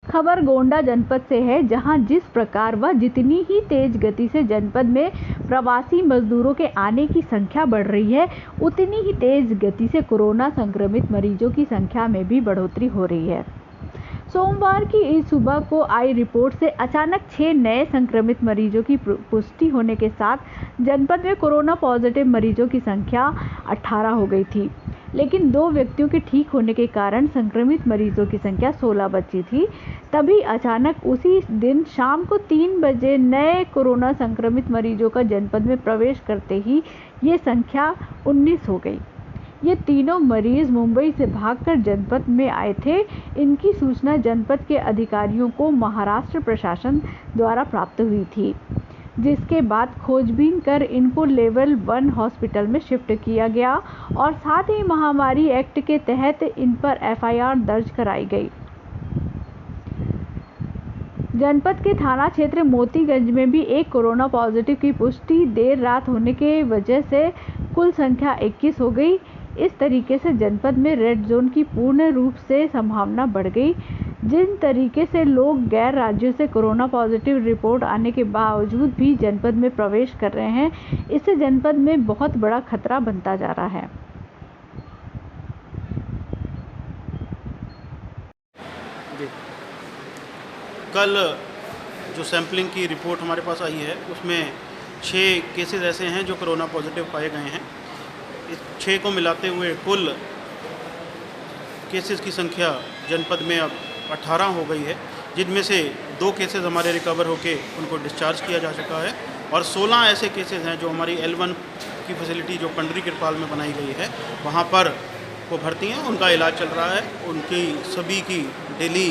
खबर गोंडा जनपद से है, जहां जिस प्रकार व जितनी ही तेज गति से जनपद में प्रवासी मजदूरों के आने की संख्या बढ़ रही है, उतनी ही तेज गति से कोरोना संक्रमित मरीजों की संख्या में भी बढ़ोतरी हो रही है। सोमवार की इस सुबह को आई रिपोर्ट से अचानक 6 नए संक्रमित मरीजों की पुष्टि होने के साथ जनपद में कोरोना पॉजिटिव मरीजों की संख्या 18 हो गई थी, लेकिन 2 व्यक्तियों के ठीक होने के कारण संक्रमित मरीजों की संख्या 16 बची थी। तभी अचानक उसी दिन शाम को 3 बजे नए कोरोना संक्रमित मरीजों का जनपद में प्रवेश करते ही ये संख्या 19 हो गई। ये तीनों मरीज मुंबई से भागकर जनपद में आए थे। इनकी सूचना जनपद के अधिकारियों को महाराष्ट्र प्रशासन द्वारा प्राप्त हुई थी, जिसके बाद खोजबीन कर इनको लेवल 1 हॉस्पिटल में शिफ्ट किया गया और साथ ही महामारी एक्ट के तहत इन पर एफआईआर दर्ज कराई गई। जनपद के थाना क्षेत्र मोतीगंज में भी एक कोरोना पॉजिटिव की पुष्टि देर रात होने की वजह से कुल संख्या 21 हो गई। इस तरीके से जनपद में रेड जोन की पूर्ण रूप से संभावना बढ़ गई। जिन तरीके से लोग गैर राज्यों से कोरोना पॉजिटिव रिपोर्ट आने के बावजूद भी जनपद में प्रवेश कर रहे हैं, इससे जनपद में बहुत बड़ा खतरा बनता जा रहा है। कल जो सैंपलिंग की रिपोर्ट हमारे पास आई है, उसमें 6 केसेस ऐसे हैं जो कोरोना पॉजिटिव पाए गए हैं। इस 6 को मिलाते हुए कुल केसेस की संख्या जनपद में अब 18 हो गई है, जिनमें से 2 केसेस हमारे रिकवर होके उनको डिस्चार्ज किया जा चुका है और 16 ऐसे केसेस हैं जो हमारी L1 की फैसिलिटी जो पंडरी कृपाल में बनाई गई है, वहाँ पर वो भर्ती हैं, उनका इलाज चल रहा है। उनकी सभी की डेली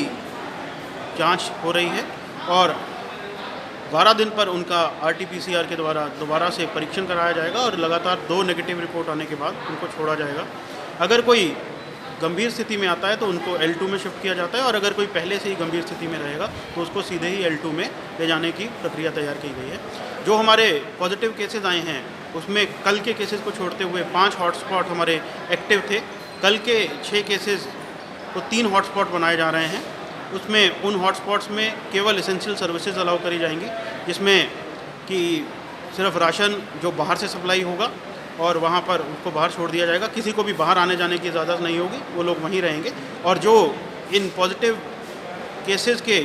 जांच हो रही है और 12 दिन पर उनका RT-PCR के द्वारा दोबारा से परीक्षण कराया जाएगा और लगातार 2 नेगेटिव रिपोर्ट आने के बाद उनको छोड़ा जाएगा। अगर कोई गंभीर स्थिति में आता है तो उनको L2 में शिफ्ट किया जाता है और अगर कोई पहले से ही गंभीर स्थिति में रहेगा तो उसको सीधे ही L2 में ले जाने की प्रक्रिया तैयार की गई है। जो हमारे पॉजिटिव केसेस आए हैं, उसमें कल के केसेस को छोड़ते हुए 5 हॉटस्पॉट हमारे एक्टिव थे। कल के 6 केसेस को 3 हॉटस्पॉट बनाए जा रहे हैं। उसमें उन हॉटस्पॉट्स में केवल एसेंशियल सर्विसेज अलाउ करी जाएंगी, जिसमें कि सिर्फ राशन जो बाहर से सप्लाई होगा और वहाँ पर उसको बाहर छोड़ दिया जाएगा। किसी को भी बाहर आने जाने की इजाज़त नहीं होगी, वो लोग वहीं रहेंगे। और जो इन पॉजिटिव केसेस के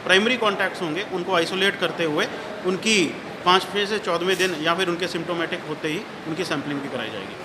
प्राइमरी कॉन्टैक्ट्स होंगे, उनको आइसोलेट करते हुए उनकी 5वें से 14वें दिन या फिर उनके सिम्टोमेटिक होते ही उनकी सैंपलिंग भी कराई जाएगी।